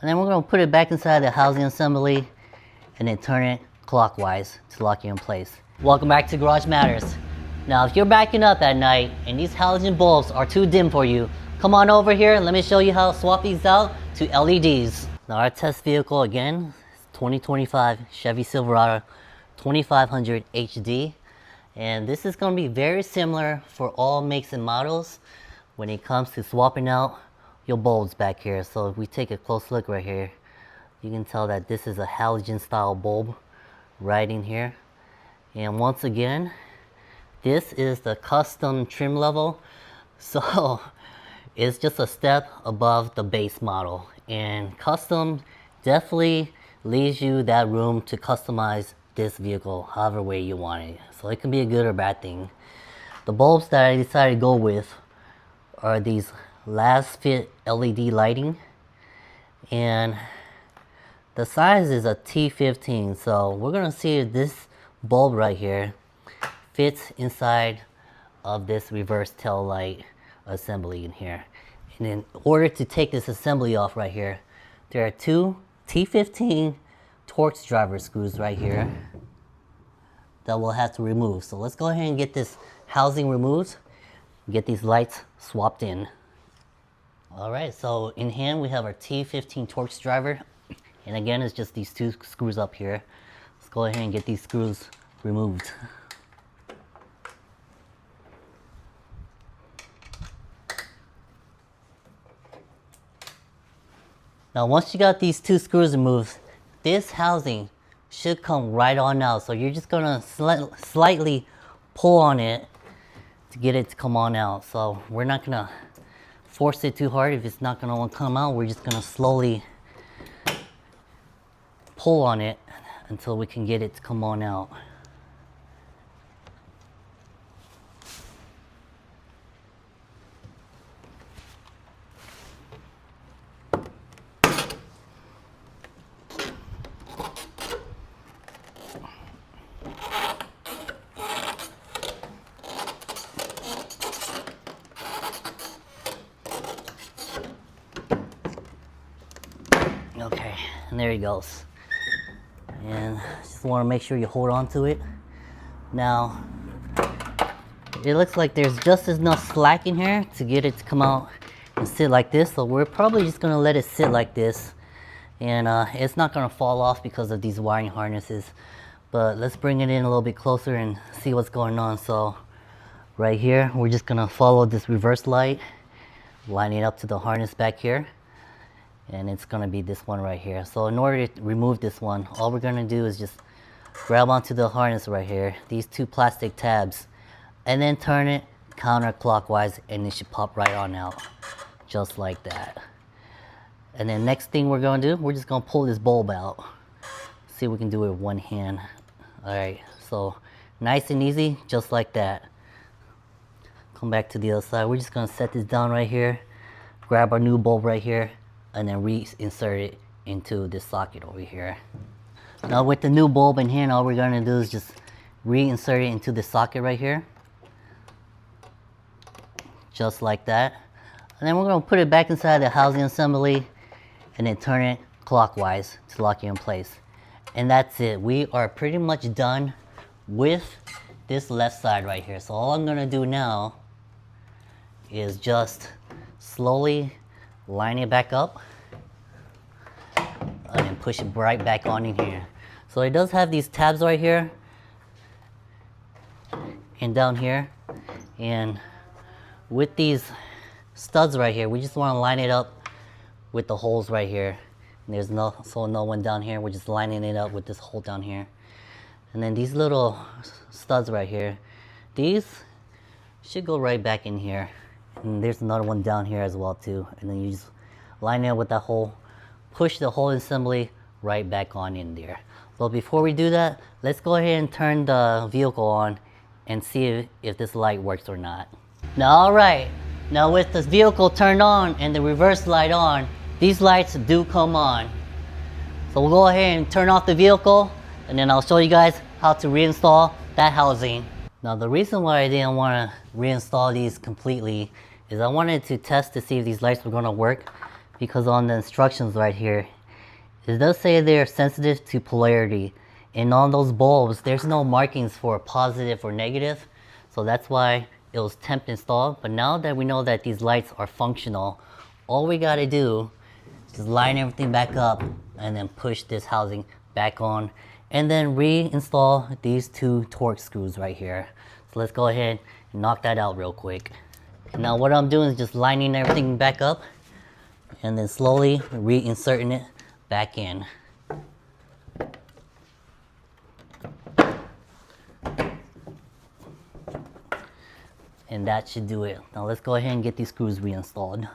And then we're going to put it back inside the housing assembly and then turn it clockwise to lock it in place. Welcome back to Garage Matters. Now if you're backing up at night and these halogen bulbs are too dim for you, come on over here and let me show you how to swap these out to LEDs. Now our test vehicle again is 2025 Chevy Silverado 2500HD. And this is going to be very similar for all makes and models when it comes to swapping out your bulbs back here. So if we take a close look right here, you can tell that this is a halogen style bulb right in here. And once again, this is the custom trim level. So it's just a step above the base model. And custom definitely leaves you that room to customize this vehicle however way you want it. So it can be a good or bad thing. The bulbs that I decided to go with are these last fit LED lighting, and the size is a T15. So we're gonna see if this bulb right here fits inside of this reverse tail light assembly in here. And in order to take this assembly off right here, there are two T15 Torx driver screws right here that we'll have to remove. So let's go ahead and get this housing removed, get these lights swapped in. Alright, so in hand we have our T15 Torx driver, and again it's just these two screws up here. Let's go ahead and get these screws removed. Now once you got these two screws removed, this housing should come right on out. So you're just gonna slightly pull on it to get it to come on out. So we're not gonna force it too hard. If it's not gonna want to come out, we're just gonna slowly pull on it until we can get it to come on out. Okay, and there he goes. And just want to make sure you hold on to it. Now, it looks like there's just enough slack in here to get it to come out and sit like this. So we're probably just going to let it sit like this. And it's not going to fall off because of these wiring harnesses. But let's bring it in a little bit closer and see what's going on. So right here, we're just going to follow this reverse light, line it up to the harness back here. And it's going to be this one right here. So in order to remove this one, all we're going to do is just grab onto the harness right here, these two plastic tabs, and then turn it counterclockwise, and it should pop right on out, just like that. And then next thing we're going to do, we're just going to pull this bulb out. See if we can do it with one hand. Alright, so nice and easy, just like that. Come back to the other side. We're just going to set this down right here, grab our new bulb right here, and then reinsert it into this socket over here. Now with the new bulb in hand, all we're going to do is just reinsert it into the socket right here. Just like that. And then we're going to put it back inside the housing assembly and then turn it clockwise to lock it in place. And that's it. We are pretty much done with this left side right here. So all I'm going to do now is just slowly line it back up and then push it right back on in here. So it does have these tabs right here and down here, and with these studs right here, we just want to line it up with the holes right here. And there's no one down here. We're just lining it up with this hole down here. And then these little studs right here, these should go right back in here. And there's another one down here as well too. And then you just line it up with that hole, push the whole assembly right back on in there. But before we do that, let's go ahead and turn the vehicle on and see if this light works or not. Now, alright, now with this vehicle turned on and the reverse light on, these lights do come on. So we'll go ahead and turn off the vehicle, and then I'll show you guys how to reinstall that housing. Now the reason why I didn't want to reinstall these completely is I wanted to test to see if these lights were going to work because on the instructions right here, it does say they're sensitive to polarity. And on those bulbs, there's no markings for positive or negative. So that's why it was temp installed. But now that we know that these lights are functional, all we gotta do is line everything back up and then push this housing back on and then reinstall these two Torx screws right here. So let's go ahead and knock that out real quick. Now what I'm doing is just lining everything back up and then slowly reinserting it back in. And that should do it. Now let's go ahead and get these screws reinstalled.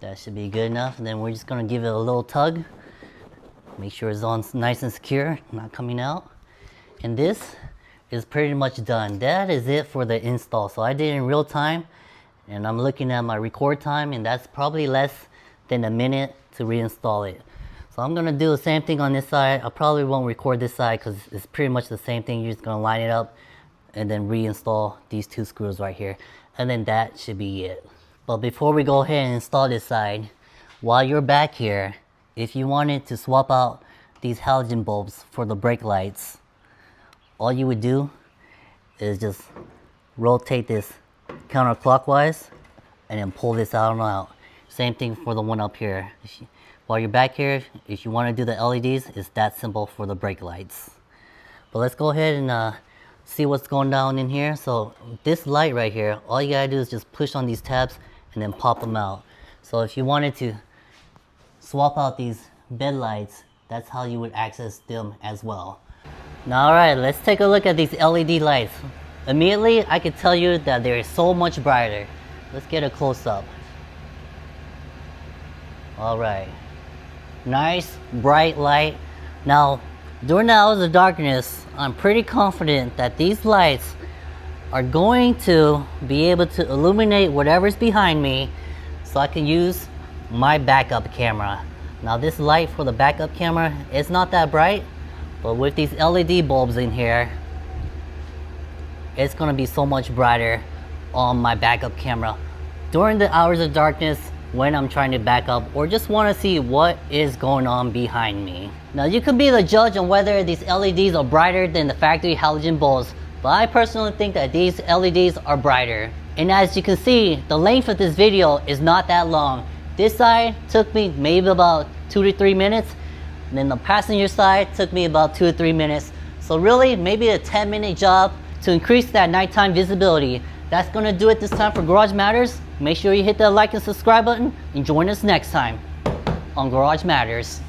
That should be good enough. And then we're just gonna give it a little tug. Make sure it's on nice and secure, not coming out. And this is pretty much done. That is it for the install. So I did it in real time, and I'm looking at my record time, and that's probably less than a minute to reinstall it. So I'm gonna do the same thing on this side. I probably won't record this side because it's pretty much the same thing. You're just gonna line it up and then reinstall these two screws right here. And then that should be it. But before we go ahead and install this side, while you're back here, if you wanted to swap out these halogen bulbs for the brake lights, all you would do is just rotate this counterclockwise and then pull this out and out. Same thing for the one up here. While you're back here, if you want to do the LEDs, it's that simple for the brake lights. But let's go ahead and see what's going down in here. So this light right here, all you gotta do is just push on these tabs and then pop them out. So if you wanted to swap out these bed lights, that's how you would access them as well. Now alright, let's take a look at these LED lights. Immediately I could tell you that they're so much brighter. Let's get a close-up. Alright, nice bright light. Now during the hours of darkness, I'm pretty confident that these lights are going to be able to illuminate whatever's behind me so I can use my backup camera. Now this light for the backup camera, it's not that bright, but with these LED bulbs in here, it's gonna be so much brighter on my backup camera during the hours of darkness when I'm trying to back up or just want to see what is going on behind me. Now you could be the judge on whether these LEDs are brighter than the factory halogen bulbs, but I personally think that these LEDs are brighter. And as you can see, the length of this video is not that long. This side took me maybe about 2 to 3 minutes, and then the passenger side took me about 2 to 3 minutes. So really, maybe a 10-minute job to increase that nighttime visibility. That's gonna do it this time for Garage Matters. Make sure you hit that like and subscribe button and join us next time on Garage Matters.